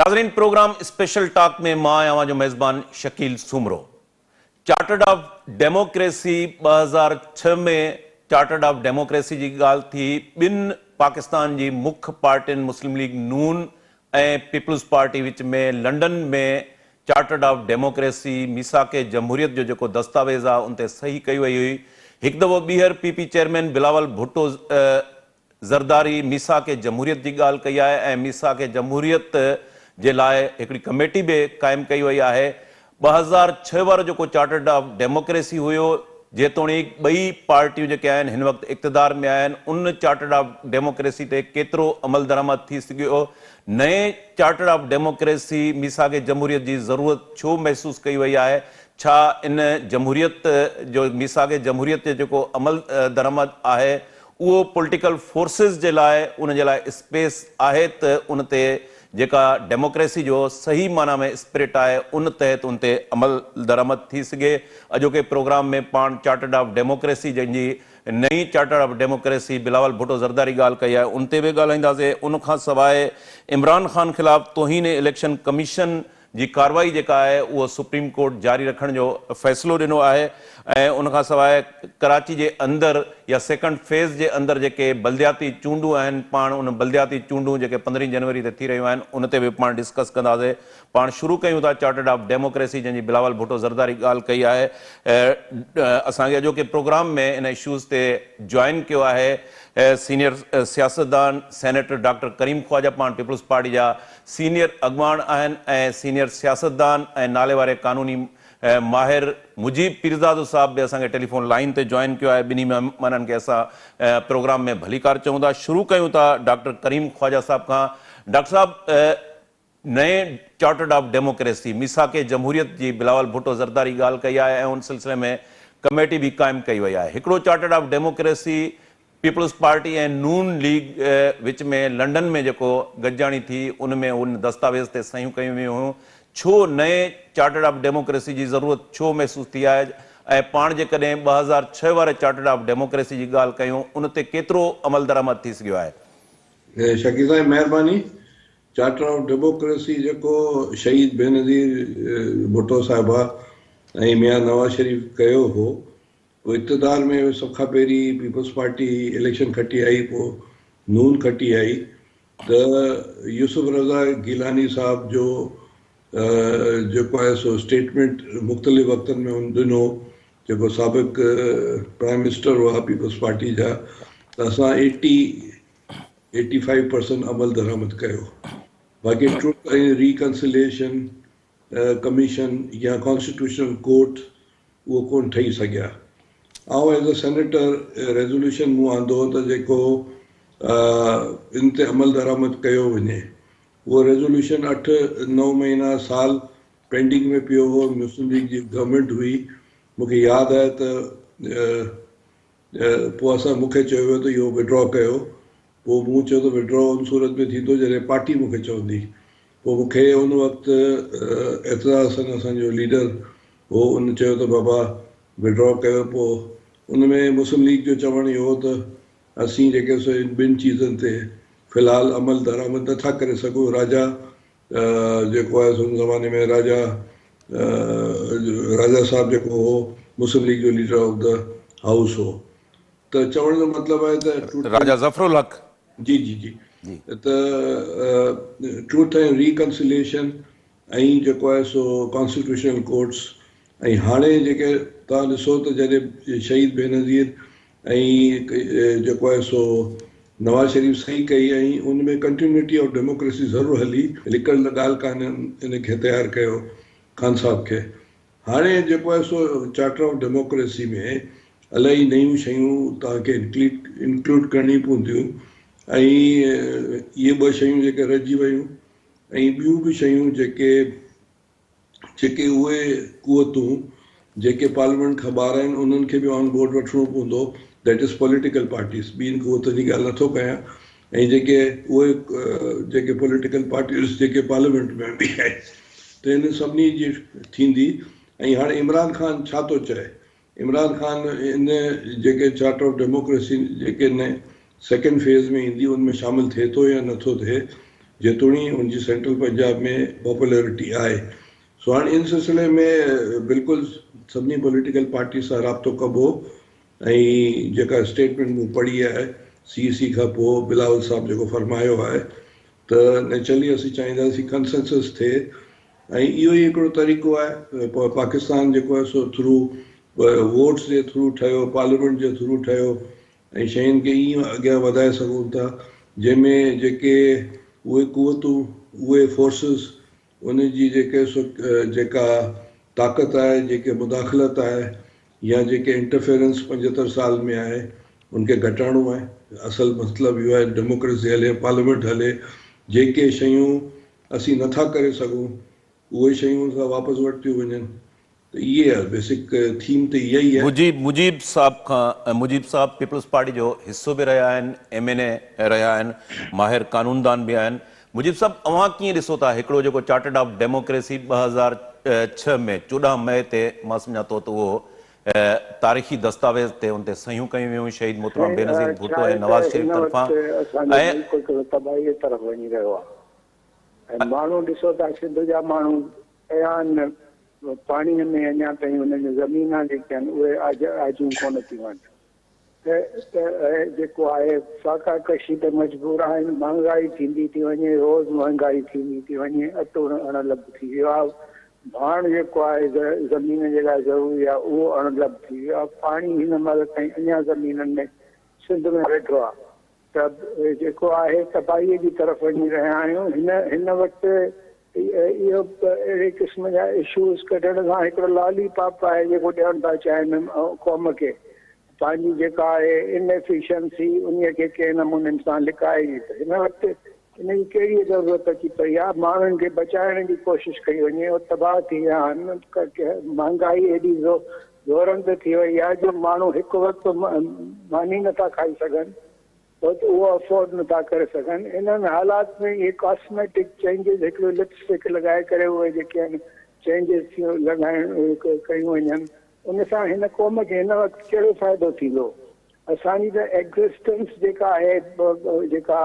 नाज़रीन, programme special talk में मां आवां जो मेज़बान Shakeel Soomro. Chartered of democracy 2006 में चार्टर्ड ऑफ डेमोक्रेसी जी ॻाल्हि थी। ॿिनि पाकिस्तान जी मुख्य पार्टियुनि मुस्लिम लीग नून ऐं पीपल्स पार्टी विच में लंडन में चार्टर्ड ऑफ डेमोक्रेसी मीसाके जमहूरियत जो जेको दस्तावेज़ आहे उन ते सही कई वई हुई। हिकु दफ़ो ॿीहर पीपी चेयरमैन बिलावल भुट्टो ज़रदारी मीसाके जमहूरियत जी ॻाल्हि कई आहे ऐं मीसाके जमहूरियत जे लाइ हिकिड़ी कमेटी बि क़ाइमु कई वई आहे। 2006 वारो जेको चार्टर्ड ऑफ डेमोक्रेसी हुयो, जेतोणीकि ॿई पार्टियूं जेके आहिनि हिन वक़्तु इक़्तिदार में आहिनि, उन चार्टर्ड ऑफ डेमोक्रेसी ते केतिरो अमल दरामद थी सघियो। नए चार्टर्ड ऑफ डेमोक्रेसी मीसाके जमहूरियत जी ज़रूरत छो महसूस कई वई आहे? छा इन जमहूरियत जो मीसाके जमहूरियत ते जेको अमल दरामद आहे उहो पॉलिटिकल फोर्सिस जे लाइ उन जे लाइ स्पेस आहे त उन ते जेका डेमोक्रेसी जो सही माना में स्पिरिट आहे उन तहत उन ते अमल दरामद थी सघे? अॼोके प्रोग्राम में पाण चार्टर्ड ऑफ डेमोक्रेसी जंहिंजी नई chartered of democracy Bilawal Bhutto Zardari ॻाल्हि कई आहे उन ते बि ॻाल्हाईंदासीं। उन खां सवाइ इमरान ख़ान ख़िलाफ़ तौहीन इलेक्शन कमीशन जी कार्रवाई जेका आहे उहो सुप्रीम कोर्ट जारी रखण जो फ़ैसिलो ॾिनो आहे ऐं उन खां सवाइ कराची जे अंदरि या सेकंड फेज़ जे अंदरि जेके बल्दियाती चूंडूं आहिनि, पाण उन बल्दियाती चूंडूं जेके 15 जनवरी ते थी रहियूं आहिनि उन ते बि पाण डिस्कस कंदासीं। पाण शुरू कयूं था चार्टर्ड ऑफ डेमोक्रेसी जंहिंजी बिलावल भुट्टो ज़रदारी ॻाल्हि कई आहे। असांखे अॼोके प्रोग्राम में इन इश्यूज़ ते जॉइन कयो आहे सीनियर सियासतदान सेनेटर डॉक्टर करीम ख्वाजा, पाण पीपल्स पार्टी जा सीनियर अॻवान आहिनि ऐं सीनियर सियासतदान ऐं नाले वारे कानूनी माहिर मुजीब पीरज़ादो साहब भी असांखे टेलीफोन लाइन ते जॉइन किया है। ॿिन्ही मेहमाननि खे असां प्रोग्राम में भलीकार चऊं था। शुरू कयूं था डॉक्टर करीम ख्वाजा साहब खां। डॉक्टर साहब, नए चार्टर्ड ऑफ डेमोक्रेसी मीसाके जमहूरियत जी बिलावल भुट्टो ज़रदारी ॻाल्हि कई आहे ऐं उन सिलसिले में कमेटी भी क़ाइमु कई वई आहे। हिकिड़ो chartered of democracy Peoples Party ऐं नून लीग विच में लंडन में जेको गॾिजाणी थी उन में उन दस्तावेज़ ते सहियूं कयूं वियूं हुयूं। छो नए चार्टर्ड ऑफ डेमोक्रेसी जी ज़रूरत छो महसूस थी आहे ऐं पाण जेकॾहिं 2006 वारे चार्टर्ड ऑफ डेमोक्रेसी जी ॻाल्हि कयूं उन ते केतिरो अमल दरामद थी सघियो आहे? शकील साहिब महिरबानी। चार्टर ऑफ डेमोक्रेसी जेको शहीद बेनज़ीर भुट्टो साहिबा ऐं मियां नवाज़ शरीफ़ कयो हो, पोइ इक़्तिदार में सभ खां पहिरीं पीपल्स पार्टी इलेक्शन खटी आई, पोइ नून खटी आई, त यूसुफ रज़ा गिलानी साहब जो जेको आहे सो स्टेटमेंट मुख़्तलिफ़ वक़्तनि में उन ॾिनो, जेको साबिक़ प्राइम मिनिस्टर हुआ पीपल्स पार्टी जा, त असां 85% अमल दरामद कयो। बाक़ी ट्रुथ ऐं रिकन्सिलेशन कमीशन या कॉन्स्टिट्यूशनल कोर्ट उहो कोन ठही सघिया। ऐं एज़ अ सेनेटर रेज़ोल्यूशन मूं आंदो त जेको इन ते अमल दरामद कयो वञे। वो रेज़ोल्यूशन 8-9 महीना साल पेंडिंग में पियो हो। मुस्लिम लीग जी गवर्नमेंट हुई। मूंखे यादि आहे त पोइ असां मूंखे चयो वियो त इहो विड्रॉ कयो। पोइ मूं चयो त विड्रॉ उन सूरत में थींदो जॾहिं पार्टी मूंखे चवंदी। पोइ मूंखे उन वक़्तु एतज़ाज़ हसन असांजो लीडर हो, उन चयो त बाबा विड्रॉ कयो। पोइ उन में मुस्लिम लीग जो चवणु इहो हो त असीं जेके सो इन ॿिनि चीज़नि ते फ़िलहाल अमल दरामद नथा करे सघूं। राजा जेको आहे उन ज़माने में राजा साहब जेको हो मुस्लिम लीग जो लीडर ऑफ द हाउस हो। त चवण जो मतिलबु आहे त राजा ज़फ़रुल हक जी जी जी त ट्रूथ एंड रिकन्सिलेशन ऐं जेको आहे सो कॉन्स्टिट्यूशनल कोर्ट्स ऐं हाणे जेके तव्हां ॾिसो त जॾहिं शहीद बेनज़ीर ऐं जेको आहे सो नवाज़ शरीफ़ सही कई ऐं उन में कंटिन्यूटी ऑफ डेमोक्रेसी ज़रूरु हली। लिकल ॻाल्हि कान्हे इन खे तयारु कयो ख़ान साहब खे। हाणे जेको आहे सो चार्टर ऑफ डेमोक्रेसी में इलाही नयूं शयूं तव्हांखे इंक्लूड करणी पवंदियूं ऐं इहे ॿ शयूं जेके रहिजी वियूं ऐं ॿियूं बि शयूं जेके उहे कुवतूं जेके पार्लियामेंट खां ॿाहिरि आहिनि उन्हनि खे बि ऑन बोर्ड वठिणो पवंदो। That is political parties. ॿियनि कुवतनि जी ॻाल्हि नथो कयां। ऐं जेके पॉलिटिकल पार्टीज़ जेके पार्लियामेंट में बि आहिनि त इन सभिनी जी थींदी। ऐं हाणे इमरान ख़ान छा थो चए? इमरान ख़ान इन जेके चार्टर ऑफ डेमोक्रेसी जेके इन सेकेंड फेज़ में ईंदी उनमें शामिलु थिए थो या नथो थिए? जेतोणी उनजी सेंट्रल पंजाब में पॉपुलरिटी आहे। सो हाणे इन सिलसिले में बिल्कुलु सभिनी पॉलिटिकल पार्टी सां राब्तो कबो ऐं जेका स्टेटमेंट मूं पढ़ी आहे CEC खां पोइ बिलावल साहब जेको फरमायो आहे त नेचुरली असीं चाहींदासीं कंसेंसस थिए ऐं इहो ई हिकिड़ो तरीक़ो आहे। पाकिस्तान जेको आहे सो थ्रू वोट्स जे थ्रू ठहियो, पार्लियामेंट जे थ्रू ठहियो ऐं शयुनि खे ईअं अॻियां वधाए सघूं था जंहिंमें जेके उहे कुवतूं, उहे फोर्सिस, उन जी जेका ताक़त आहे, जेके मुदाख़लत आहे या जेके इंटरफेरेंस 75 साल में आहे उनखे घटाइणो आहे। असल मतिलबु इहो आहे डेमोक्रेसी हले, पार्लियामेंट हले, जेके शयूं असीं नथा करे सघूं उहे शयूं सां वापसि वरितियूं वञनि। त इहे आहे बेसिक थीम त इहा ई आहे। मुजीब साहब पीपल्स पार्टी जो हिस्सो भी रहा आहिनि, MNA रहा आहिनि, माहिर कानूनदान भी आहिनि। मुजीब साहब, अवां कीअं ॾिसो था हिकिड़ो जेको चार्टर्ड ऑफ डेमोक्रेसी 2006 में 14 मई ते मां सम्झां थो त उहो तारीख़ी दस्तावेज़ ते उन ते सहियूं कयूं वियूं शहीद मोहतरम बेनज़ीर भुट्टो ऐं नवाज़ शरीफ तरफ़ां ऐं तबाही तरफ़ वञी रहियो आहे। ऐं माण्हू ॾिसो था सिंध जा माण्हू पिया आहिनि पाणीअ में, अञा ताईं हुननि जूं ज़मीनां जेके आहिनि उहे आजूं कोन थियूं आहिनि। त जेको आहे साका कशी ते मजबूर आहिनि, महांगाई थींदी थी वञे, रोज़ महांगाई थींदी थी वञे, अटो अणलभ थी वियो आहे, भाण जेको आहे ज़मीन जे लाइ ज़रूरी आहे उहो अणलभ थी वियो आहे, पाणी हिन महिल ताईं अञा ज़मीननि में सिंध में वेठो आहे। त जेको आहे तबाहीअ जी तरफ़ वञी रहिया आहियूं। हिन वक़्तु इहो अहिड़े क़िस्म जा इशूज़ कढण खां हिकिड़ो लॉलीपॉप आहे जेको ॾियणु था चाहिनि क़ौम खे, पंहिंजी जेका आहे इनएफिशिएंसी उन खे कंहिं नमूने सां लिकाए। त हिन वक़्तु इन जी कहिड़ी ज़रूरत अची पई आहे? माण्हुनि खे बचाइण जी कोशिशि कई वञे, उहो तबाह थी विया आहिनि। महांगाई एॾी ज़ोरनि थी वई आहे जो माण्हू हिकु वक़्तु मानी नथा खाई सघनि, उहो अफोर्ड नथा करे सघनि। इन्हनि हालात में इहे कॉस्मेटिक चेंजिस, हिकिड़ो लिपस्टिक लॻाए करे उहे जेके आहिनि चेंजिस लॻाइण कयूं वञनि, उन सां हिन क़ौम खे हिन वक़्तु कहिड़ो फ़ाइदो थींदो? असांजी त एग्ज़िस्टेंस जेका आहे जेका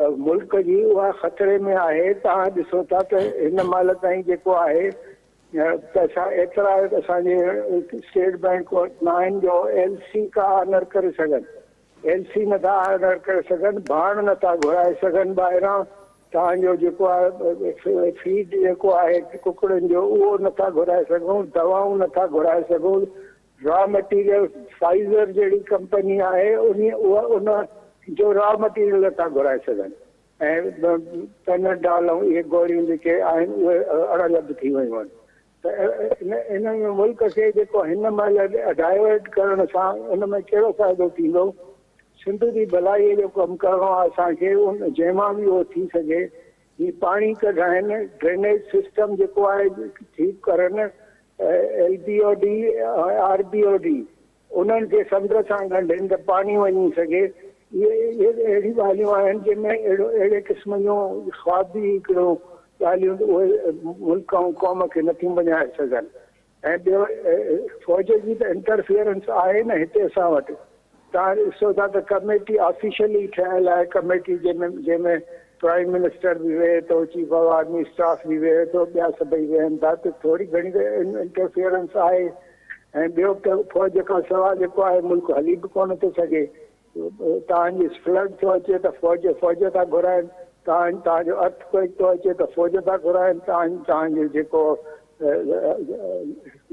मुल्क जी उहा ख़तरे में आहे। तव्हां ॾिसो था त हिन महिल ताईं जेको आहे त असां एतिरा असांजे स्टेट बैंक वटि न आहिनि जो LC का ऑनर करे सघनि, LC नथा ऑनर करे सघनि, भाण नथा घुराए सघनि ॿाहिरां, तव्हांजो जेको आहे फीड जेको आहे कुकड़नि जो उहो नथा घुराए सघूं, दवाऊं नथा घुराए सघूं, रॉ मटीरियल फाइज़र जहिड़ी कंपनी आहे उन जो रॉ मटीरियल नथा घुराए सघनि, ऐं पेनाडॉल इहे गोरियूं जेके आहिनि उहे अणलभ थी वियूं आहिनि। त इन मुल्क खे जेको हिन महिल डाइवर्ट करण सां उन में कहिड़ो फ़ाइदो थींदो? सिंध जी भलाईअ जो कमु करिणो आहे असांखे, जंहिं मां बि उहो थी सघे ही पाणी कढाइनि, ड्रेनेज सिस्टम जेको आहे ठीकु करनि, LBOD RBOD उन्हनि खे समुंड सां ॻंढिनि त पाणी वञी सघे। इहे अहिड़ियूं ॻाल्हियूं आहिनि जंहिंमें अहिड़े क़िस्म जूं ख्वाबी हिकिड़ो ॻाल्हियूं उहे मुल्क ऐं क़ौम खे नथियूं बञाए सघनि। ऐं ॿियो फ़ौज जी त इंटरफियरेंस आहे न हिते असां वटि। तव्हां ॾिसो था त कमेटी ऑफिशियली ठहियलु आहे, कमेटी जंहिंमें प्राइम मिनिस्टर बि वेहे थो, चीफ ऑफ आर्मी स्टाफ बि वेहे थो, ॿिया सभई वेहनि था, त थोरी घणी त इंटरफियरेंस आहे। ऐं ॿियो त फ़ौज खां सवाइ जेको आहे मुल्क हली बि कोन थो सघे। तव्हांजी फ्लड थो अचे त फ़ौज था घुराइनि, तव्हांजो अर्थक्वेक थो अचे त फ़ौज था घुराइनि, तव्हांजो जेको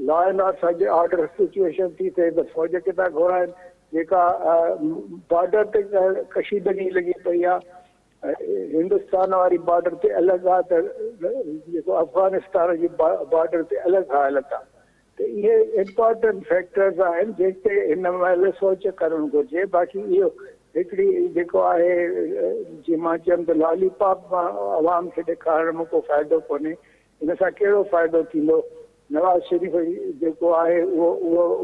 लॉ एंड ऑर्डर सिचुएशन थी थिए त फ़ौज खे था घुराइनि। जेका बॉर्डर ते कशीदगी लॻी पई आहे, हिंदुस्तान वारी बॉर्डर ते अलॻि आहे त जेको अफ़गानिस्तान जी बॉर्डर ते अलॻि हालत आहे। त इहे इम्पोर्टेंट फैक्टर्स आहिनि जेके हिन महिल सोच करणु घुरिजे। बाक़ी इहो हिकिड़ी जेको आहे जीअं मां चयुमि त लॉलीपॉप आवाम खे ॾेखारण में को फ़ाइदो कोन्हे, हिन सां कहिड़ो फ़ाइदो थींदो? नवाज़ शरीफ़ जेको आहे उहो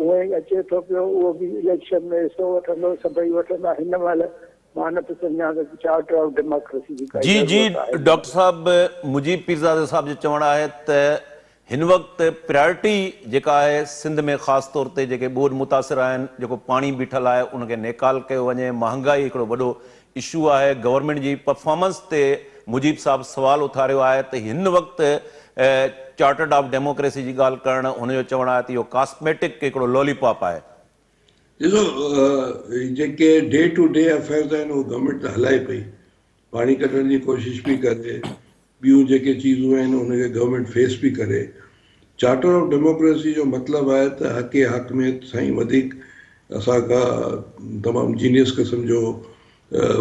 उहो ई अचे थो पियो, उहो बि इलेक्शन में हिसो वठंदो, सभई वठंदा। हिन महिल मां न थो सम्झां त चार्टर ऑफ डेमोक्रेसी जी जी डॉक्टर साहब मुजीब पीरज़ादा साहब जो चवणु आहे त हिन वक़्तु प्रायोरिटी जेका आहे सिंध में ख़ासि तौर ते जेके ॿोॾ मुतासिर आहिनि, जेको पाणी बीठल आहे उनखे नेकाल कयो वञे, महांगाई हिकिड़ो वॾो इशू आहे, गवर्नमेंट जी परफॉर्मेंस ते मुजीब साहब सवाल उथारियो आहे त हिन वक़्तु चार्टर्ड ऑफ डेमोक्रेसी जी ॻाल्हि करणु हुनजो चवणु आहे त इहो कॉस्मेटिक हिकिड़ो लॉलीपॉप आहे। ॾिसो जेके डे टू डे अफेयर्स आहिनि उहो गवर्नमेंट त हलाए पई, पाणी कढण जी कोशिशि पई करे, ॿियूं जेके चीज़ूं आहिनि उनखे गवर्नमेंट फेस पई करे। चार्टर ऑफ डेमोक्रेसी जो मतिलबु आहे त हक़ हक़ में साईं वधीक असांखां तमामु जीनियस क़िस्म जो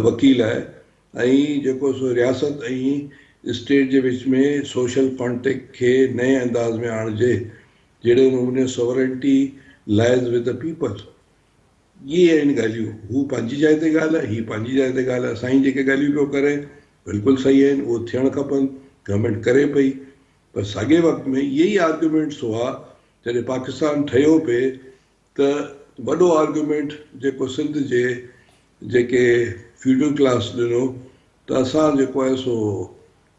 वकील आहे, ऐं जेको सो रियासत ऐं स्टेट जे विच में सोशल कॉन्टेक्ट खे नए अंदाज़ में आणिजे, जहिड़े नमूने सॉवरेंटी लाइज़ विद द पीपल। इहे आहिनि ॻाल्हियूं। हू पंहिंजी जाइ ते ॻाल्हि आहे, हीअ पंहिंजी जाइ ते ॻाल्हि आहे। साईं जेके ॻाल्हियूं पियो करे बिल्कुलु सही आहिनि, उहो थियणु खपनि, गवर्नमेंट करे पई। पर साॻे वक़्त में इहे ई आर्ग्यूमेंट्स हुआ जॾहिं पाकिस्तान ठहियो पिए त वॾो आर्ग्यूमेंट जेको सिंध जे जेके फ्यूडल क्लास ॾिनो त असां जेको आहे सो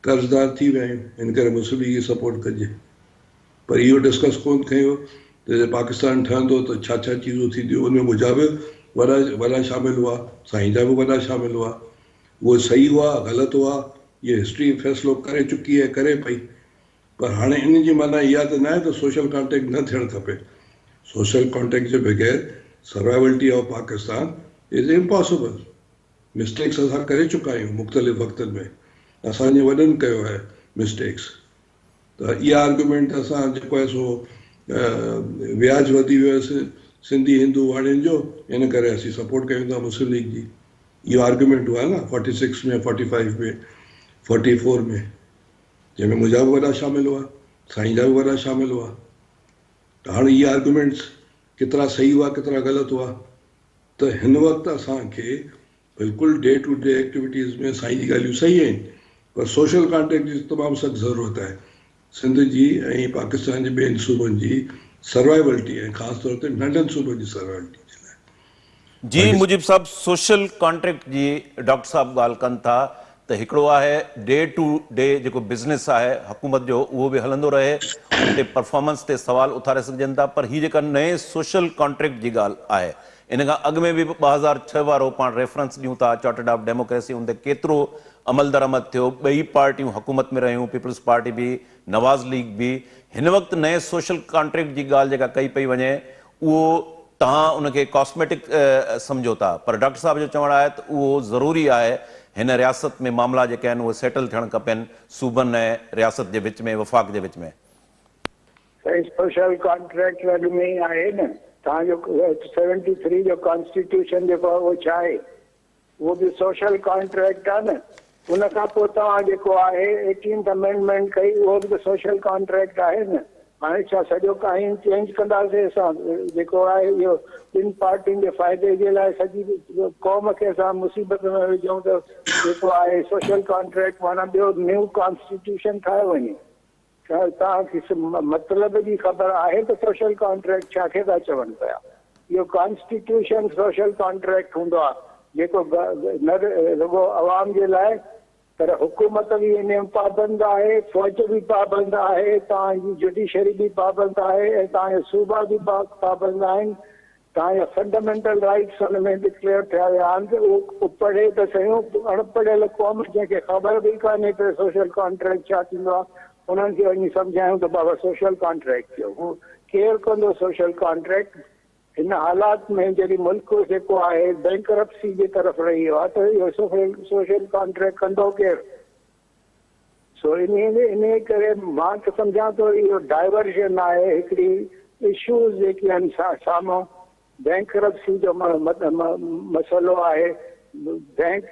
कर्ज़दार थी विया आहियूं, हिन करे मुस्लिम लीग सपोर्ट कजे। पर इहो डिस्कस कोन कयो त पाकिस्तान ठहंदो त छा छा चीज़ूं थींदियूं। उनमें मुंहिंजा बि वॾा शामिलु हुआ, साईं जा बि वॾा शामिलु हुआ। उहो सही हुआ ग़लति हुआ, इहे हिस्ट्री फ़ैसिलो करे चुकी आहे, करे पई। पर हाणे इन जी माना इहा त न आहे त सोशल कॉन्टेक्ट न थियणु खपे। सोशल कॉन्टेक्ट जे बग़ैर survivability of Pakistan is impossible. Mistakes असां करे चुका आहियूं मुख़्तलिफ़ वक़्तनि में, असांजे वॾनि कयो आहे मिस्टेक्स। त इहा आर्ग्यूमेंट असां जेको आहे सो व्याज वधी वियो आहे सिंधी हिंदू वाणियुनि जो, इन करे असीं सपोर्ट कयूं था मुस्लिम लीग जी। इहो आर्ग्यूमेंट हुआ न 46 में, 45 में, 44 में, जंहिंमें मुंहिंजा बि वॾा शामिलु हुआ, साईं जा बि वॾा शामिलु हुआ। त हाणे इहे आर्ग्यूमेंट्स केतिरा सही हुआ केतिरा ग़लति हुआ, त हिन वक़्तु असांखे बिल्कुलु डे टू डे एक्टिविटीज़ में साईं जी ॻाल्हियूं सही आहिनि, पर सोशल कॉन्टेक्ट जी तमामु सख़्तु ज़रूरत आहे सिंध जी ऐं पाकिस्तान जे ॿियनि सूबनि जी सर्वाइवलिटी ऐं ख़ासि तौर ते नंढनि सूबनि जी सर्वाइवलिटी जे लाइ। जी मुजीब साहब, सोशल कॉन्ट्रैक्ट जी डॉक्टर साहब ॻाल्हि कनि था त हिकिड़ो आहे डे टू डे जेको बिज़नेस आहे हुकूमत जो, उहो बि हलंदो रहे, उन ते परफॉर्मेंस ते सवाल उथारे सघजनि था। पर हीअ जेका नए सोशल कॉन्ट्रैक्ट जी ॻाल्हि आहे, इन खां अॻु में बि 2006 वारो पाण रेफरेंस ॾियूं था चार्टर्ड ऑफ डेमोक्रेसी, उन ते केतिरो अमल दरामद थियो, ॿई पार्टियूं हुकूमत में रहियूं, पीपल्स पार्टी बि, नवाज़ लीग बि। हिन वक़्तु नए सोशल कॉन्ट्रैक्ट जी ॻाल्हि जेका कई पई वञे, उहो तव्हां उनखे कॉस्मेटिक सम्झो था, पर डॉक्टर साहब जो चवणु आहे त उहो ज़रूरी आहे। हिन रियासत में मामला जेके आहिनि उहे सेटल थियणु खपनि सूबनि ऐं रियासत जे विच में, वफ़ाक़ जे विच में। सोशल कॉन्ट्रैक्ट अॻु में ई आहे न। तव्हांजो 73 जो कॉन्स्टिट्यूशन जेको आहे उहो छा आहे, उहो बि सोशल कॉन्ट्रैक्ट आहे न। उन खां पोइ तव्हां जेको आहे 18th अमेंडमेंट कई, उहो बि सोशल कॉन्ट्रैक्ट आहे न। हाणे छा सॼो काइन चेंज कंदासीं असां? जेको आहे इहो ॿिनि पार्टियुनि जे फ़ाइदे जे लाइ सॼी क़ौम खे असां मुसीबत में विझूं त जेको आहे सोशल कॉन्ट्रैक्ट माना ॿियो न्यू कॉन्स्टिट्यूशन ठाहे वञे। छा तव्हांखे मतिलब जी ख़बर आहे त सोशल कॉन्ट्रैक्ट छा खे था चवनि पिया? इहो कॉन्स्टिट्यूशन सोशल कॉन्ट्रैक्ट हूंदो आहे जेको न रुगो अवाम जे लाइ, पर हुकूमत बि इन में पाबंद आहे, फ़ौज बि पाबंद आहे, तव्हांजी जुडिशरी बि पाबंद आहे, ऐं तव्हांजा सूबा बि पाबंद आहिनि। तव्हांजा फंडामेंटल राइट्स हुन में डिक्लेयर थिया विया आहिनि। त उहो पढ़े त सयूं, अणपढ़ियल क़ौम जंहिंखे ख़बर बि कान्हे त सोशल कॉन्ट्रैक्ट छा थींदो आहे, उन्हनि खे वञी सम्झायूं त बाबा सोशल कॉन्ट्रैक्ट थियो। हू केरु कंदो सोशल कॉन्ट्रैक्ट? हिन हालात में जॾहिं मुल्क जेको आहे बैंकरप्सी जी तरफ़ रही वियो आहे त इहो सोशल कॉन्ट्रैक्ट कंदो केरु? सो इन करे मां त सम्झां थो इहो डाइवर्जन आहे। हिकिड़ी इशूज़ जेके आहिनि साम्हूं बैंकरप्सी जो मसइलो आहे। बैंक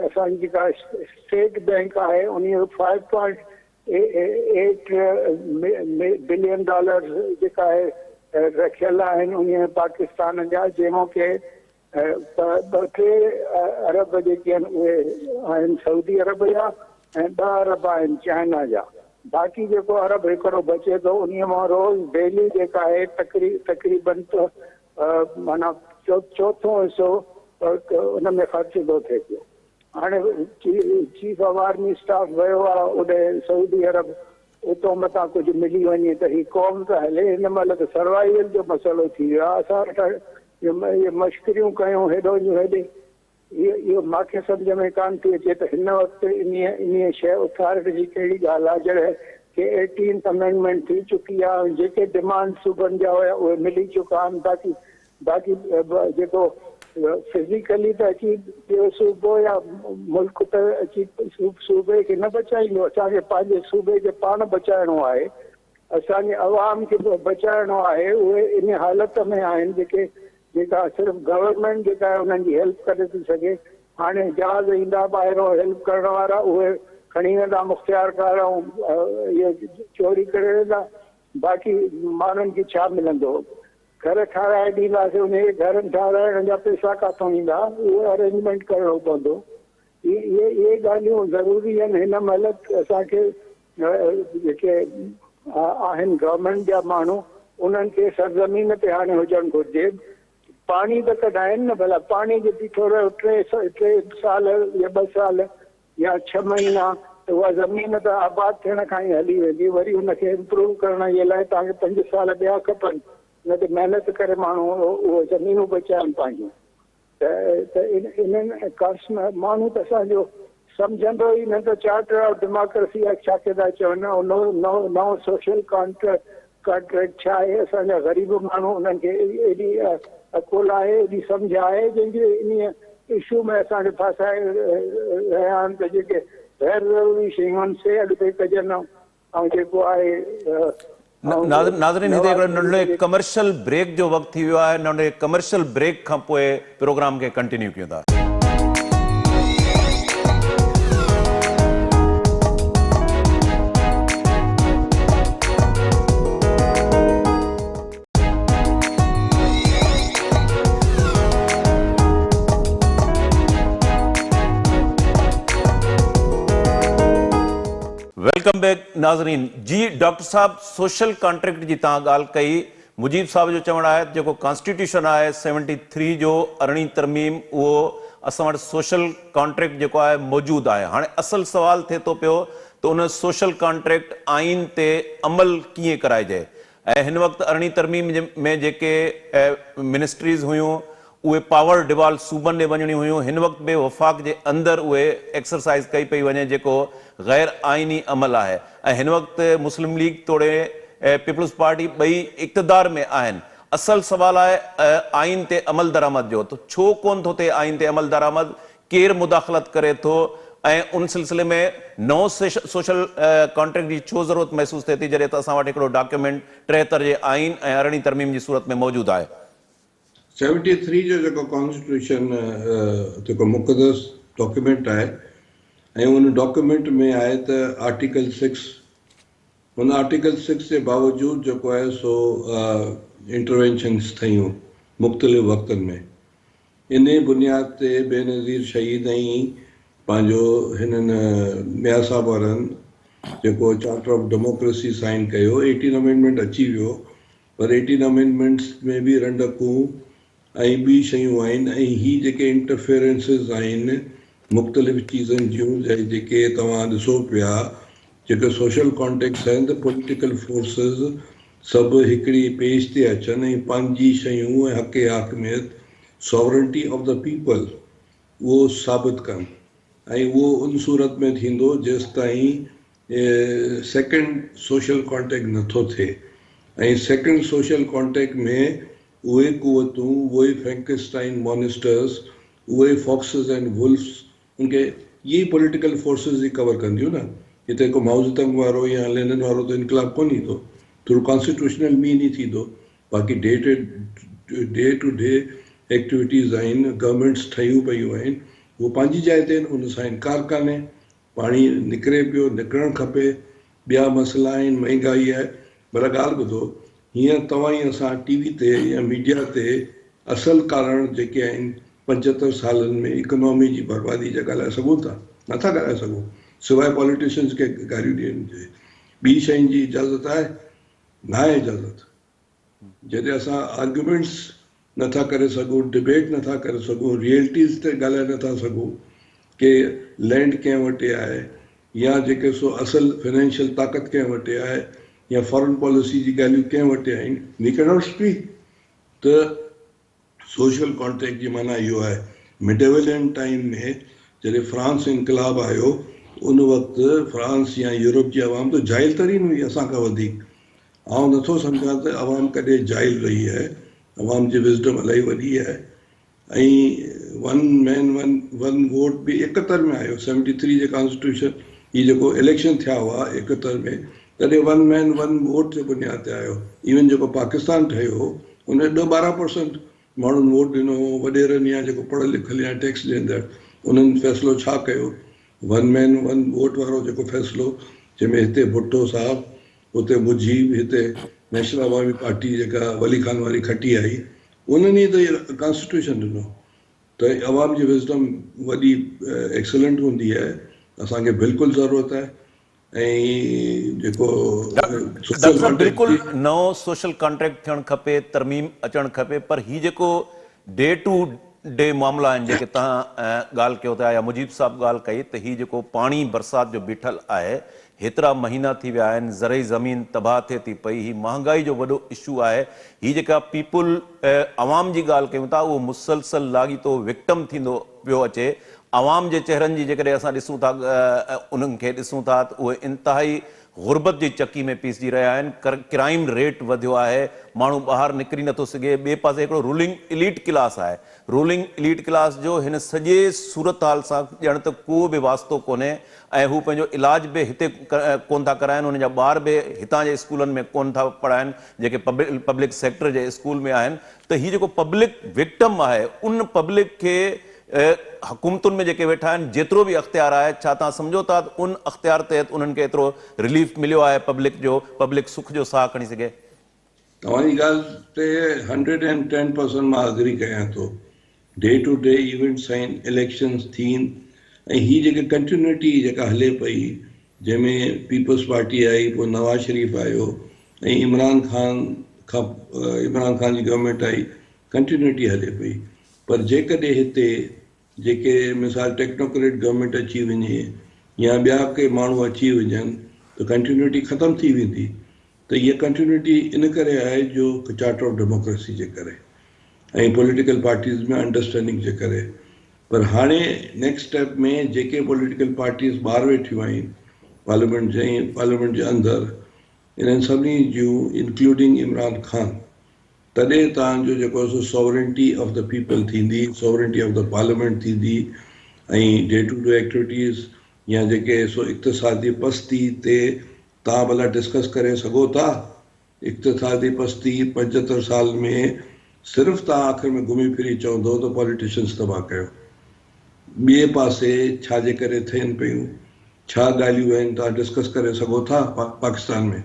असांजी जेका स्टेट बैंक आहे उन जो $5.8 बिलियन जेका आहे रखियल आहिनि उन पाकिस्तान जा, जंहिंमो के 2-3 अरब जेके आहिनि उहे आहिनि सऊदी अरब जा ऐं 2 अरब आहिनि चाइना जा। बाक़ी जेको अरब हिकिड़ो बचे थो उन मां रोज़ डेली जेका आहे तक़रीबन माना चोथों हिसो उन में ख़र्च थो थिए पियो। हाणे चीफ ऑफ आर्मी स्टाफ वियो आहे उॾे सऊदी अरब, उतां मथां कुझु मिली वञे त हीअ क़ौम त हले। हिन महिल त सर्वाइवल जो मसइलो थी वियो आहे। असां इहे मश्करियूं कयूं हेॾो जो हेॾे, इहो मूंखे सम्झ में कान थी अचे त हिन वक़्तु इन शइ उथारण जी कहिड़ी ॻाल्हि आहे जॾहिं कि 18th अमेंडमेंट थी चुकी आहे ऐं जेके डिमांड सूबनि जा हुया उहे मिली चुका आहिनि। बाक़ी जेको फिज़िकली त अची ॿियो सूबो या मुल्क त अची सूबे खे न बचाईंदो, असांखे पंहिंजे सूबे खे पाण बचाइणो आहे, असांजे अवाम खे बचाइणो आहे। उहे इन हालत में आहिनि जेका सिर्फ़ु गवर्नमेंट जेका आहे उन्हनि जी हेल्प करे थी सघे। हाणे जहाज़ ईंदा ॿाहिरों हेल्प करण वारा, उहे खणी वेंदा मुख़्तियार कार ऐं इहे चोरी करे वेंदा, बाक़ी माण्हुनि खे छा मिलंदो? घर ठाराए ॾींदासीं, उनखे घरनि ठाराइण जा पैसा काथों ईंदा? उहो अरेंजमेंट करिणो पवंदो। इहे ॻाल्हियूं ज़रूरी आहिनि हिन महिल असांखे जेके आहिनि गवर्नमेंट जा माण्हू उन्हनि खे सरज़मीन ते हाणे हुजणु घुरिजे। पाणी त कढाइनि न, भला पाणी जे थोरो 3 साल या 2 साल या 6 महीना त उहा ज़मीन त आबाद थियण खां ई हली वेंदी, वरी हुनखे इम्प्रूव करण जे लाइ तव्हांखे 5 साल ॿिया खपनि, न त महिनत करे माण्हू उहो ज़मीनूं बचाइनि पंहिंजूं। त इन्हनि कास्ट माण्हू त असांजो सम्झंदो ई न त चार्टर ऑफ डेमोक्रेसी छा था चवनि, नओ सोशल कॉन्ट्रैक्ट छा आहे। असांजा ग़रीब माण्हू उन्हनि खे एॾी अकुल आहे, एॾी सम्झ आहे, जंहिंजे इन इशू में असांखे फासाए रहिया आहिनि त जेके गैर ज़रूरी शयूं आहिनि से अॻिते कजनि ऐं जेको आहे नाज़रीन हिते हिकिड़ो नंढड़े कमर्शियल ब्रेक जो वक़्तु थी वियो आहे। नंढड़े कमर्शियल ब्रेक खां पोइ प्रोग्राम खे कंटिन्यू कयूं था। वेलकम बैक नाज़रीन जी। डॉक्टर साहब, सोशल कॉन्ट्रैक्ट जी तव्हां ॻाल्हि कई। मुजीब साहब जो चवणु आहे जेको कॉन्स्टिट्यूशन आहे 73 जो 18वीं तरमीम, उहो असां वटि सोशल कॉन्ट्रैक्ट जेको आहे मौजूदु आहे। हाणे असल सुवाल थिए थो पियो त उन सोशल कॉन्ट्रैक्ट आइन ते अमल कीअं कराइजे। ऐं हिन वक़्तु 18वीं तरमीम में जेके मिनिस्ट्रीज़ हुयूं उहे पावर डिवाल्व सूबनि ॾे वञणियूं हुयूं, हिन वक़्तु बि वफ़ाक़ जे अंदरि उहे एक्सरसाइज़ कई पई वञे जेको गैर आइनी अमल आहे। ऐं हिन वक़्तु मुस्लिम लीग तोड़े पीपल्स पार्टी ॿई इक़्तिदार में आहिनि। असल सुवाल आहे आइन ते अमल दरामद जो, त छो कोन थो थिए आइन ते अमल दरामद, केरु मुदाख़लत करे थो, ऐं उन सिलसिले में नओ सोशल कॉन्ट्रैक्ट जी छो ज़रूरत महसूस थिए थी जॾहिं त असां वटि हिकिड़ो डॉक्यूमेंट 73 जे आइन ऐं 18वीं तरमीम जी सूरत में मौजूदु आहे। 73 जो जेको कॉन्स्टिट्यूशन जेको मुक़दस डॉक्यूमेंट आहे ऐं उन डॉक्यूमेंट में आहे त आर्टिकल 6, उन आर्टिकल 6 जे बावजूदि जेको आहे सो इंटरवेंशन्स ठहियूं मुख़्तलिफ़ वक़्तनि में। इन बुनियाद ते बेनज़ीर शहीद ऐं पंहिंजो हिननि मियां साहब वारनि जेको चार्टर ऑफ डेमोक्रेसी साइन कयो, 18 अमेंडमेंट अची वियो, पर 18 अमेंडमेंट्स में बि रंडकूं ऐं ॿी शयूं आहिनि। ऐं हीअ जेके इंटरफेरेंसिस आहिनि मुख़्तलिफ़ चीज़नि जूं जेके तव्हां ॾिसो पिया, जेके सोशल कॉन्टेक्ट्स आहिनि त पॉलिटिकल फोर्सिस सभु हिकिड़ी पेज ते अचनि ऐं पंहिंजी शयूं ऐं हक़ हाकमियत सॉवरेंटी ऑफ द पीपल उहो साबित कनि। ऐं उहो उन सूरत में थींदो जेसि ताईं सेकेंड सोशल कॉन्टेक्ट नथो थिए। ऐं सेकेंड सोशल कॉन्टेक्ट में उहे कुवतूं, उहे फ्रैंकेस्टाइन मॉन्स्टर्स, उहे फॉक्सिस एंड वुल्फ्स, उनखे इहे ई पॉलिटिकल फोर्सिस ई कवर कंदियूं न। हिते को माउज़ेतंग वारो या लेनिन वारो त इनकलाब कोन ईंदो, थोरो कॉन्स्टिट्यूशनल मीन ई थींदो। बाक़ी डे टू डे एक्टिविटीज़ आहिनि, गवर्नमेंट्स ठहियूं पियूं आहिनि, उहो पंहिंजी जाइ ते आहिनि, उन सां इनकार कान्हे। पाणी निकिरे पियो, निकिरणु खपे, ॿिया मसइला आहिनि, महांगाई आहे। पर ॻाल्हि ॿुधो, हीअं तव्हां ई असां टीवी ते या मीडिया ते असल कारण जेके आहिनि 75 सालनि में इकोनॉमी जी बर्बादी जा ॻाल्हाए सघूं था? नथा ॻाल्हाए सघूं, सवाइ पॉलिटिशियन्स खे गारियूं ॾियण जे। ॿी शयुनि जी इजाज़त आहे? न आहे इजाज़त। जॾहिं असां आर्ग्यूमेंट्स नथा करे सघूं, डिबेट नथा करे सघूं, रियलिटीज़ ते ॻाल्हाए नथा सघूं कि लैंड कंहिं वटि आहे या जेके सो असल फाइनेंशियल ताक़त कंहिं वटि आहे या फॉरेन पॉलिसी जी ॻाल्हियूं कंहिं वटि आहिनि, वी कैन नॉट स्पीक। त सोशल कॉन्ट्रैक्ट जी माना इहो आहे मिडेवलियन टाइम में जॾहिं फ्रांस इनकलाब आयो उन वक़्तु फ्रांस या यूरोप जी आवाम त जाइल तरीन हुई असां खां वधीक। आउं नथो सम्झां त आवाम कॾहिं जाइल रही आहे। आवाम जी विज़डम इलाही वॾी आहे ऐं वन मैन वन वोट बि 71 में आयो। 73 जे कॉन्स्टिट्यूशन ही जेको इलेक्शन थिया हुआ 71 में, तॾहिं वन मैन वन वोट जे बुनियाद ते आयो। इवन जेको पाकिस्तान ठहियो उन 10-12% माण्हुनि वोट ॾिनो। वॾेरनि या जेको पढ़ियल लिखियल या टैक्स ॾींदड़ उन्हनि फ़ैसिलो छा कयो? वन मैन वन वोट वारो जेको फ़ैसिलो, जंहिंमें हिते भुट्टो साहब, हुते मुजीब, हिते नेशनल अवामी पार्टी जेका वली खान वारी खटी आई, उन्हनि ई त कॉन्स्टिट्यूशन ॾिनो। त अवाम जी विज़डम वॾी एक्सलेंट हूंदी आहे, असांखे बिल्कुलु ज़रूरत आहे। ऐं जेको डॉक्टर साहब बिल्कुलु नओं सोशल कॉन्ट्रैक्ट थियणु खपे, तरमीम अचणु खपे, पर ही जेको डे टू डे मामला आहिनि जेके तव्हां ॻाल्हि कयो था या मुजीब साहब ॻाल्हि कई, त ही जेको पाणी बरसाति जो बीठल आहे, हेतिरा महीना थी विया आहिनि, ज़रई ज़मीन तबाह थिए थी पई, ही महांगाई जो वॾो इशू आहे, ही जेका पीपुल अवाम जी ॻाल्हि कयूं था उहो मुसलसल लाॻीतो विक्टम थींदो पियो अचे। अवाम जे चेहरनि जी जेकॾहिं असां ॾिसूं था, उन्हनि खे ॾिसूं था त उहे इंतिहाई गुरबत जी चकी में पीसिजी रहिया आहिनि। क्राइम रेट वधियो आहे, माण्हू ॿाहिरि निकिरी नथो सघे। ॿिए पासे हिकिड़ो रूलिंग इलीट क्लास आहे, रूलिंग इलीट क्लास जो हिन सॼे सूरत हाल सां ॼण त को बि वास्तो कोन्हे ऐं हू पंहिंजो इलाज बि हिते कोन था कराइनि, उन जा ॿार बि हितां जे स्कूलनि में कोन था पढ़ाइनि जेके पब्लिक सेक्टर जे स्कूल में आहिनि। त हीअ जेको पब्लिक विक्टम आहे, उन पब्लिक खे हुकूमतुनि में जेके वेठा आहिनि जेतिरो बि अख़्तियार आहे, छा तव्हां सम्झो था त उन अख़्तियार तहत उन्हनि खे एतिरो रिलीफ मिलियो आहे पब्लिक जो, पब्लिक सुख जो साह खणी सघे? तव्हांजी ॻाल्हि ते 110% मां अग्री कयां थो। डे टू डे इवेंट्स आहिनि, इलेक्शन्स थियनि ऐं हीअ जेके कंटिन्यूटी जेका हले पई, जंहिंमें पीपल्स पार्टी आई, पोइ नवाज़ शरीफ़ आयो ऐं इमरान खान जी गवर्नमेंट आई, कंटिन्यूटी हले पई। पर जेकॾहिं हिते जेके मिसाल टेक्नोक्रेट गवर्नमेंट अची वञे या ॿिया के माण्हू अची वञनि त कंटिन्यूटी ख़तमु थी वेंदी। त हीअ कंटिन्यूटी इन करे आहे जो चार्टर ऑफ डेमोक्रेसी जे करे ऐं पॉलिटिकल पार्टीज़ में अंडरस्टैंडिंग जे करे। पर हाणे नेक्स्ट स्टेप में जेके पॉलिटिकल पार्टीज़ ॿाहिरि वेठियूं आहिनि पार्लियामेंट जे अंदरि, इन्हनि सभिनी जूं इंक्लूडिंग इमरान ख़ान, तॾहिं तव्हांजो जेको सॉवरेंटी ऑफ द पीपल थींदी, सॉवरेंटी ऑफ द पार्लियामेंट थींदी ऐं डे टू डे एक्टिविटीज़ या जेके इक़्तिसादी पस्ती ते तव्हां भला डिस्कस करे सघो था। इक़्तिसादी पस्ती 75 साल में सिर्फ़ु तव्हां आख़िर में घुमी फिरी चवंदो त पॉलिटिशियन्स तबाह कयो। ॿिए पासे छा जे करे थियनि पियूं, छा ॻाल्हियूं आहिनि, तव्हां डिस्कस करे सघो था पाकिस्तान में?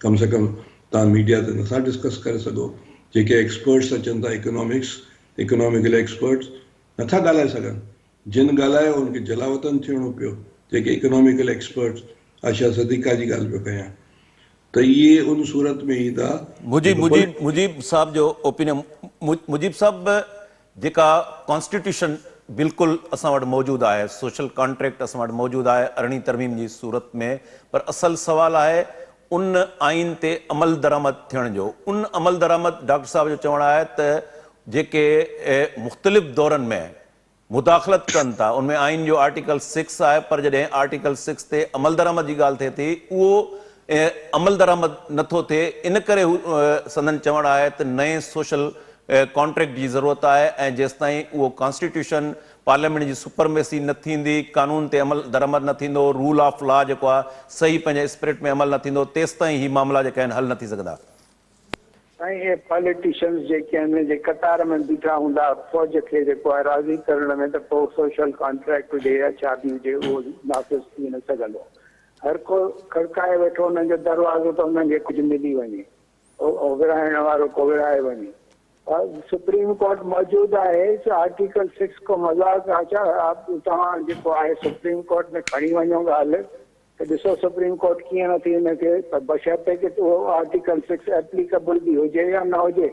कम से कम तव्हां मीडिया ते नथा डिस्कस करे सघो। जेके एक्सपर्ट्स अचनि था, इकोनॉमिकल एक्सपर्ट्स नथा ॻाल्हाए सघनि। जिन ॻाल्हायो उनखे जलावतन थियणो पियो। जेके इकोनॉमिकल एक्सपर्ट्स, आशा सदीका जी ॻाल्हि पियो कयां, त इहे उन सूरत में ईंदा। मुजीब साहब जो ओपिनियन, मुजीब साहब जेका कॉन्स्टिट्यूशन बिल्कुलु असां वटि मौजूदु आहे, सोशल कॉन्ट्रैक्ट असां वटि मौजूदु आहे 18वीं तरमीम जी सूरत में, पर असल सवाल आहे उन आइन ते अमल दरामद थियण जो। उन अमल दरामद डॉक्टर साहब जो चवणु आहे त जेके मुख़्तलिफ़ दौरनि में मुदाख़लत कनि था, उनमें आइन जो आर्टिकल 6 आहे, पर जॾहिं आर्टिकल 6 ते अमल दरामद जी ॻाल्हि थिए थी, उहो अमल दरामद नथो थिए। इन करे संदन चवणु आहे त नए सोशल कॉन्ट्रैक्ट जी ज़रूरत आहे ऐं जेसिताईं उहो कॉन्स्टिट्यूशन पार्लियामेंट जी सुपरमेसी न थींदी, कानून ते अमल दरामद न थींदो, रूल ऑफ लॉ जेको आहे सही पंहिंजे स्पिरिट में अमल न थींदो, तेसिताईं ही मामला जेका आहिनि हल न थी सघंदा। ऐं इहे पॉलिटिशियन्स जेके आहिनि जे कतार में बीठा हूंदा फ़ौज खे जेको आहे राज़ी करण में, त पोइ सोशल कॉन्ट्रैक्ट हुजे या छा बि हुजे उहो नाफ़िज़ थी न सघंदो। हर को खड़काए वेठो उन्हनि जो दरवाज़ो त उन्हनि खे कुझु मिली वञे, विराइण वारो को विराए वञे। सुप्रीम कोर्ट मौजूदु आहे, आर्टिकल 6 को मज़ाक आहे छा? तव्हां जेको आहे सुप्रीम कोर्ट में खणी वञो ॻाल्हि त ॾिसो सुप्रीम कोर्ट कीअं नथी हिनखे, बशर्ते कि उहो आर्टिकल 6 एप्लीकेबल बि हुजे या न हुजे।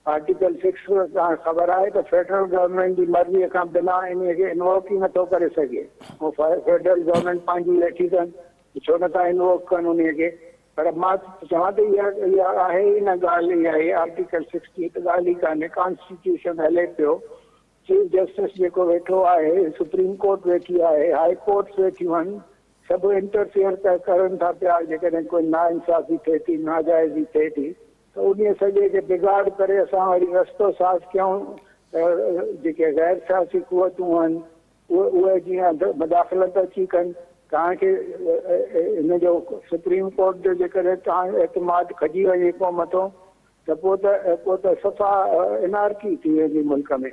आर्टिकल 6 तव्हां ख़बर आहे त फेडरल गवर्नमेंट जी मर्ज़ीअ खां बिना इन खे इन्वोक ई नथो करे सघे। ऐं फेडरल गवर्नमेंट पंहिंजी वेठी अथनि, छो नथा इन्वोक कनि उन खे? पर मां चवां त इहा आहे ई न ॻाल्हि, इहा आहे आर्टिकल 6 जी त ॻाल्हि ई कान्हे। कॉन्स्टिट्यूशन हले पियो चीफ जस्टिस जेको वेठो आहे, सुप्रीम कोर्ट वेठी आहे, हाई कोर्ट्स वेठियूं आहिनि, सभु इंटरफियर था करनि था पिया। जेकॾहिं कोई नाइंसाफ़ी थिए थी, नाजाइज़ी थिए थी, त उन सॼे खे बिगाड़ करे असां वरी रस्तो साफ़ कयूं। जेके गैर सियासी कुवतूं आहिनि उहे जीअं मदाख़लत अची कनि, तव्हांखे हिन जो सुप्रीम कोर्ट जो जेकॾहिं तव्हां एतमाद खजी वञे पोइ मथो, त पोइ त सफ़ा एनआरकी थी वेंदी मुल्क में।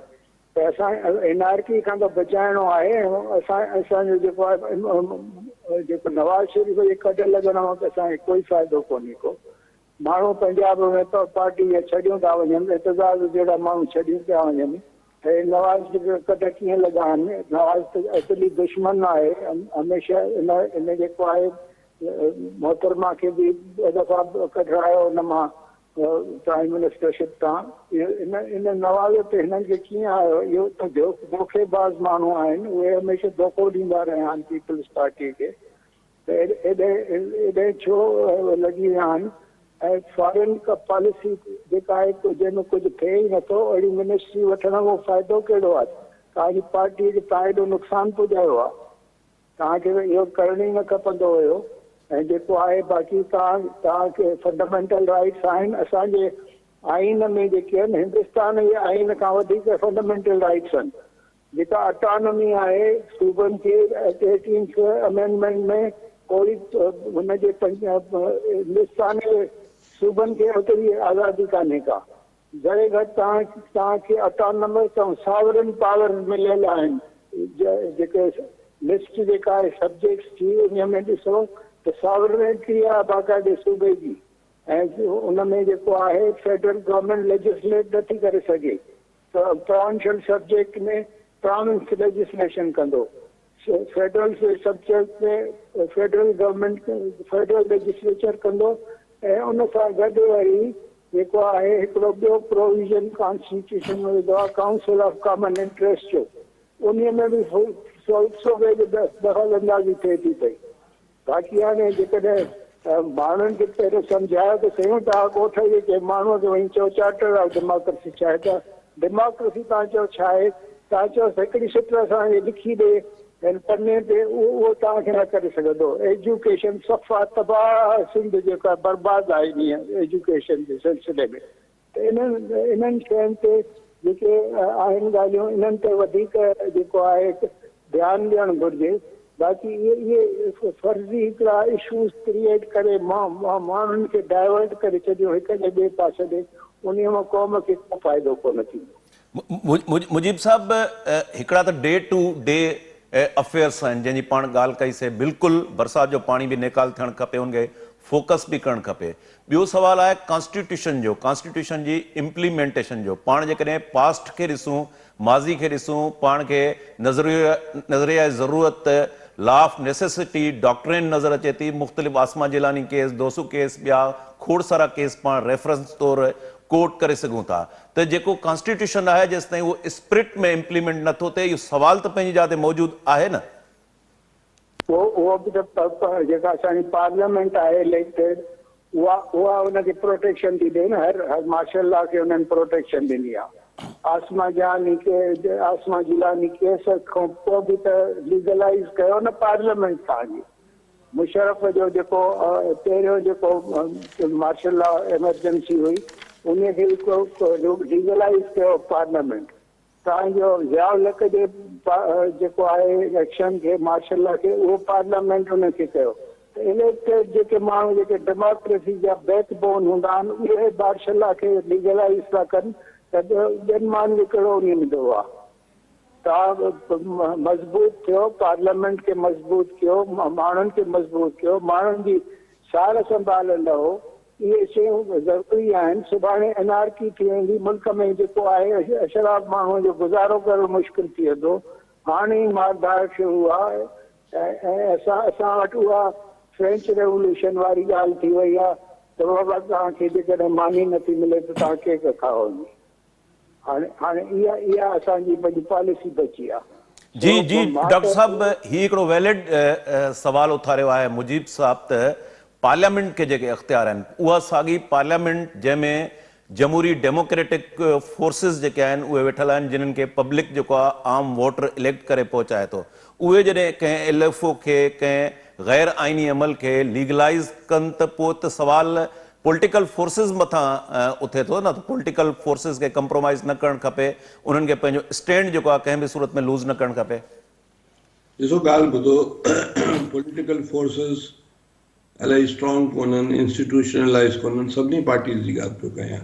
त असां एनआरकी खां त बचाइणो आहे। असांजो जेको आहे जेको नवाज़ शरीफ़ जे कॾ लॻण त असांखे कोई फ़ाइदो कोन्हे को। माण्हू पंजाब में पार्टी छॾियूं था वञनि, एतज़ाज़ जहिड़ा माण्हू छॾियूं पिया वञनि, त नवाज़ कॾ कीअं लॻा आहिनि? नवाज़ त असली दुश्मन आहे। हमेशह इन जेको आहे मोहतरमा खे बि ॿ दफ़ा कढायो हुन मां प्राइम मिनिस्टरशिप तां। इन नवाज़ ते हिननि खे कीअं आयो? इहो त धोखेबाज़ माण्हू आहिनि, उहे हमेशह धोखो ॾींदा रहिया आहिनि पीपल्स पार्टी खे। त एॾे छो लॻी विया आहिनि? ऐं फॉरेन पॉलिसी जेका आहे जंहिंमें कुझु थिए ई नथो, अहिड़ी मिनिस्ट्री वठण जो फ़ाइदो कहिड़ो आहे? तव्हांजी पार्टीअ खे तव्हां एॾो नुक़सानु पुॼायो आहे, तव्हांखे इहो करणु ई न खपंदो हुयो। ऐं जेको आहे बाक़ी तव्हांखे फंडामेंटल राइट्स आहिनि असांजे आइन में, जेके आहिनि हिंदुस्तान जे आइन खां वधीक फंडामेंटल राइट्स आहिनि। जेका अटॉनमी आहे सूबनि खे 18th अमेंडमेंट में, कोई हुनजे हिंदुस्तान जे सूबनि खे ओतिरी आज़ादी कान्हे का। घणे घटि तव्हांखे अटॉनमस ऐं सॉवरन पावर मिलियल आहिनि। जेके लिस्ट जेका आहे सब्जेक्ट्स जी, उन में ॾिसो त सॉवरनिटी आहे बाक़ाइदे सूबे जी। ऐं उन में जेको आहे फेडरल गवर्नमेंट लेजिस्लेट नथी करे सघे, त प्रोविंशियल सब्जेक्ट में प्रोविंस लेजिस्लेशन कंदो। फेडरल सब्जेक्ट में फेडरल गवर्नमेंट फेडरल लेजिस्लेचर कंदो। ऐं उन सां गॾु वरी जेको आहे हिकिड़ो ॿियो प्रोविजन कॉन्स्टिट्यूशन में विधो आहे, काउंसिल ऑफ कॉमन इंटरेस्ट जो। उन में बि सूबे जो दख़ल अंदाज़ी थिए थी पई। बाक़ी हाणे जेकॾहिं माण्हुनि खे पहिरियों सम्झायो त सयूं, तव्हां ॻोठ जे माण्हूअ खे वञी चओ चार्टर ऑफ डेमोक्रेसी छा आहे? त डेमोक्रेसी तव्हां चओ छा आहे? तव्हां चओ हिकिड़ी सिट असांखे लिखी ॾे ऐं पने ते, उहो तव्हांखे न करे सघंदो। एजुकेशन सफ़ा तबाह, सिंध जेको आहे बर्बादु आहे हीअं एजुकेशन जे सिलसिले में। त इन्हनि शयुनि ते जेके आहिनि ॻाल्हियूं, इन्हनि ते वधीक जेको आहे ध्यानु ॾियणु घुरिजे। बाक़ी इहे फर्ज़ी हिकिड़ा इशूज़ क्रिएट करे माण्हुनि खे डाइवर्ट करे छॾियो हिक जे ॿिए पासे ॾे, उन मां क़ौम खे को फ़ाइदो कोन थींदो। मुजीब साहब, हिकिड़ा त डे टू डे अफेयर्स आहिनि जंहिंजी पाण ॻाल्हि कई से, बिल्कुलु बरसाति जो पाणी बि निकाल थियणु खपे, उनखे फोकस बि करणु खपे। ॿियो सुवाल आहे कॉन्स्टिट्यूशन जो, कॉन्स्टिट्यूशन जी इम्प्लीमेंटेशन जो। पाण जेकॾहिं पास्ट खे ॾिसूं, माज़ी खे ॾिसूं, पाण खे नज़रिया ज़रूरत, लॉ ऑफ नेसेसिटी, डॉक्ट्रिन नज़र अचे थी। मुख़्तलिफ़ आसमा जिलानी केस, दोसू केस, ॿिया खोड़ सारा केस पाण रेफरेंस तौरु कोट करे सघूं था। त जेको कॉन्स्टिट्यूशन आहे जेसि ताईं उहो स्पिरिट में इम्प्लीमेंट नथो थिए, इहो सवाल त पंहिंजी जाइ ते मौजूदु आहे न। उहो बि त जेका असांजी पार्लियामेंट आहे इलेक्टेड, उहा हुनखे प्रोटेक्शन थी ॾे न। हर मार्शल लॉ खे हुननि प्रोटेक्शन ॾिनी आहे। आसमा जिलानी केस खां पोइ बि त लीगलाइज़ कयो न पार्लियामेंट तव्हांजी। मुशर्रफ जो जेको पहिरियों जेको मार्शल लॉ एमरजेंसी हुई, उनखे लीगलाइज़ कयो पार्लियामेंट। तव्हांजो ज़ियाउल जे जेको आहे इलेक्शन खे, मार्शल लॉ खे, उहो पार्लियामेंट उनखे कयो। त इलेक्टेड जेके माण्हू जेके डेमोक्रेसी जा बैकबोन हूंदा आहिनि, उहे मार्शल लॉ खे लीगलाइज़ था कनि, त ॿियनि माण्हुनि खे कहिड़ो उन ईंदो आहे? तव्हां मज़बूत थियो, पार्लियामेंट खे मज़बूत कयो, माण्हुनि खे मज़बूत कयो, माण्हुनि जी सार संभाल लहो। इहे शयूं ज़रूरी आहिनि। सुभाणे एनआरकी थी वेंदी मुल्क में, जेको आहे अशराफ माण्हूअ जो गुज़ारो करणु मुश्किल थी वेंदो। हाणे ई मारधार शुरू आहे ऐं असां वटि उहा फ्रेंच रेवोल्यूशन वारी ॻाल्हि थी वई आहे त बाबा तव्हांखे जेकॾहिं मानी नथी मिले त तव्हां केक खाओ। हाणे इहा असांजी पंहिंजी पॉलिसी बची आहे। जी जी डॉक्टर साहब, ही हिकिड़ो वैलिड सवाल उथारियो आहे मुजीब साहब, त पार्लियामेंट के जेके अख्तियार आहिनि, उहा साॻी पार्लियामेंट जंहिंमें जमहूरी डेमोक्रेटिक फोर्सिस जेके आहिनि उहे वेठल आहिनि जिन्हनि खे पब्लिक जेको आहे आम वोटर इलेक्ट करे पहुचाए थो, उहे जॾहिं कंहिं LFO खे कंहिं गैर आइनी अमल खे लीगलाइज़ कनि त पोइ त सवाल पॉलिटिकल फोर्सिस मथां उथे थो न, त पॉलिटिकल फोर्सिस खे कंप्रोमाइज़ न करणु खपे, उन्हनि खे पंहिंजो स्टैंड जेको आहे कंहिं बि सूरत में लूज़ न करणु खपे। ॾिसो ॻाल्हि ॿुधो, पॉलिटिकल फोर्सिस इलाही स्ट्रॉन्ग कोन्हनि, इंस्टीट्यूशनलाइज़ कोन्हनि, सभिनी पार्टीज़ जी ॻाल्हि पियो कयां।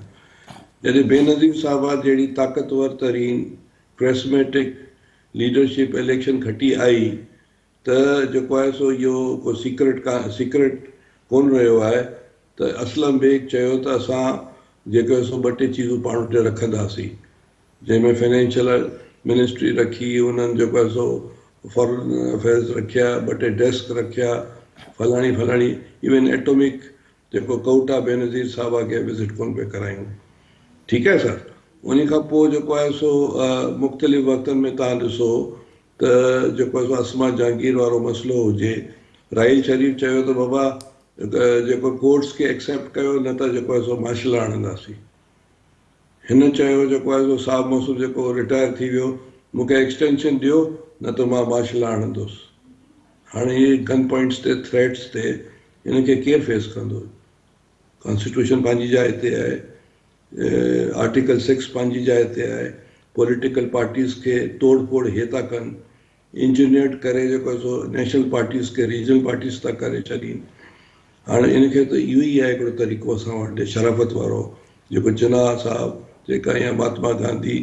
जॾहिं बेनज़ीर साहिबा जहिड़ी ताक़तवर तरीन क्रेस्मेटिक लीडरशिप इलेक्शन खटी आई त जेको आहे सो इहो को सीक्रेट कोन रहियो आहे त असलम बेग चयो त असां जेको आहे सो 2-3 चीज़ूं पाण वटि रखंदासीं, जंहिंमें फाइनेंशियल मिनिस्ट्री रखी, उन्हनि जेको आहे सो फॉरेन अफेयर्स रखिया, 2-3 डेस्क रखिया, फलाणी इवन एटॉमिक जेको कौटा बेनज़ीर साहिबा खे विज़िट कोन पिया करायूं। ठीकु आहे सर। उन खां पोइ जेको आहे सो मुख़्तलिफ़ वक़्तनि में तव्हां ॾिसो त जेको आहे सो असमा जहांगीर वारो मसइलो हुजे, राहिल शरीफ़ चयो त बाबा जेको कोर्ट्स खे एक्सेप्ट कयो, न त जेको आहे सो मार्शल आणंदासीं। हिन चयो जेको आहे सो साहब मसूद जेको रिटायर थी वियो, मूंखे एक्सटेंशन ॾियो, न त मां मार्शल आणंदुसि। हाणे इहे गन पॉइंट्स ते थ्रेट्स ते हिन खे केरु फेस कंदो? कॉन्स्टिट्यूशन पंहिंजी जाइ ते आहे, आर्टिकल 6 पंहिंजी जाइ ते आहे, पॉलिटिकल पार्टीज़ खे तोड़ फोड़ हे था कनि, इंजीनियर्ड करे जेको आहे सो नेशनल पार्टीज़ खे रीजनल पार्टीज़ था करे छॾीनि। हाणे इनखे त इहो ई आहे हिकिड़ो तरीक़ो असां वटि शराफ़त वारो, जेको जिन्ना साहब जेका या महात्मा गांधी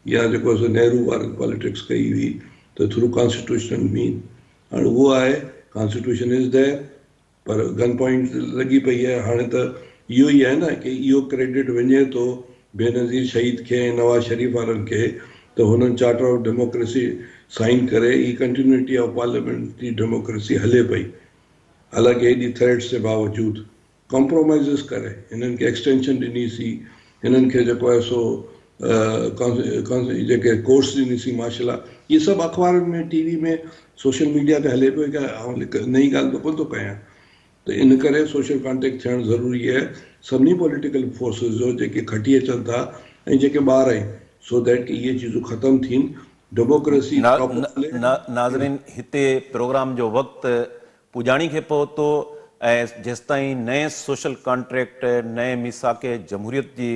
या जेको आहे सो नेहरू वारनि पॉलिटिक्स कई हुई त थ्रू कॉन्स्टिट्यूशन मीन। हाणे उहो आहे, कॉन्स्टिट्यूशन इज़ देयर, पर गन पॉइंट लॻी पई आहे। हाणे त इहो ई आहे न कि इहो क्रेडिट वञे थो बेनज़ीर शहीद खे, नवाज़ शरीफ़ वारनि खे, त हुननि चार्टर ऑफ डेमोक्रेसी साइन करे ई कंटिन्यूटी ऑफ पार्लियामेंट्री डेमोक्रेसी हले पई, हालांकि हेॾी थ्रेट्स जे बावजूदि कॉम्प्रोमाइज़िस करे हिननि खे एक्सटेंशन ॾिनीसीं, हिननि खे जेको आहे सो जेके कोर्स ॾिनीसीं मार्शल लॉ, इहे सभु अख़बारनि में, TV में, सोशल मीडिया ते हले पियो। नई ॻाल्हि त कोन थो कयां। त इन करे सोशल कॉन्टेक्ट थियणु ज़रूरी आहे सभिनी पॉलिटिकल फोर्सिस जो जेके खटी अचनि था ऐं जेके ॿार आहिनि, सो दैट कि इहे चीज़ूं ख़तमु थियनि, डेमोक्रेसी नाज़रीन, हिते प्रोग्राम जो वक़्तु पुॼाणी खे पहुतो ऐं जेसिताईं नए सोशल कॉन्ट्रैक्ट, नए मीसाके जमहूरियत जी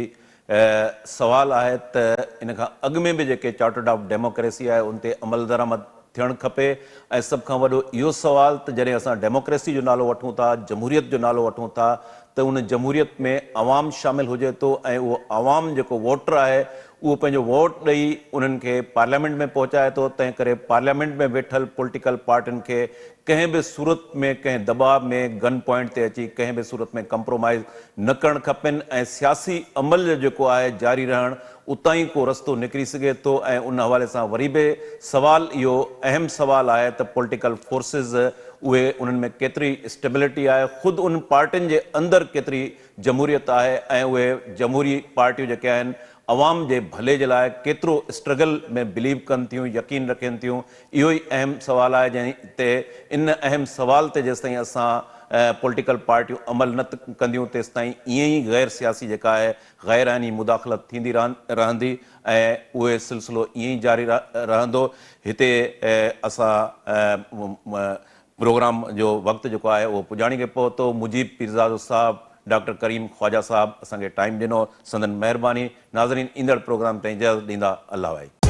सवाल आहे त इन खां अॻु में बि जेके चार्टर्ड ऑफ डेमोक्रेसी आहे उन ते अमल दरामद थियणु खपे। ऐं सभ खां वॾो इहो सुवाल त जॾहिं असां डेमोक्रेसी जो नालो वठूं था, जमहूरियत जो नालो वठूं था, त उन जमहूरियत में अवाम शामिल हुजे थो ऐं उहो अवाम जेको वोटर आहे उहो पंहिंजो वोट ॾेई उन्हनि खे पार्लियामेंट में पहुचाए थो। तंहिं करे पार्लियामेंट में वेठल पॉलिटिकल पार्टियुनि खे कंहिं बि सूरत में, कंहिं दबाव में, गन पॉइंट ते अची कंहिं बि सूरत में कंप्रोमाइज़ न करणु खपनि ऐं सियासी अमल जेको आहे जारी रहणु, उतां ई को रस्तो निकिरी सघे थो। ऐं उन हवाले सां वरी बि सवाल इहो अहम सवाल आहे त पॉलिटिकल फोर्सिस उहे उन्हनि में केतिरी स्टेबिलिटी आहे, ख़ुदि उन पार्टियुनि जे अंदरि केतिरी जमहूरियत आहे ऐं उहे जमहूरी पार्टियूं जेके आहिनि अवाम जे भले जे लाइ केतिरो स्ट्रगल में बिलीव कनि थियूं, यकीन रखनि थियूं। इहो ई अहम सवाल आहे जंहिं ते इन अहम सवाल ते जेसिताईं असां पॉलिटिकल पार्टियूं अमल न कंदियूं तेसिताईं ईअं ई गैर सियासी जेका आहे गैर आइनी मुदाख़लत थींदी रहंदी ऐं उहे सिलसिलो ईअं ई जारी रहंदो। हिते असां प्रोग्राम जो वक़्तु जेको आहे उहो पुॼाणी खे पहुतो। मुजीब पीरज़ादो साहब, डॉक्टर करीम ख्वाजा साहब असांखे टाइम ॾिनो, संदन महिरबानी। नाज़रीन, ईंदड़ प्रोग्राम ताईं इजाज़त ॾींदा। अल्लाह वाहे।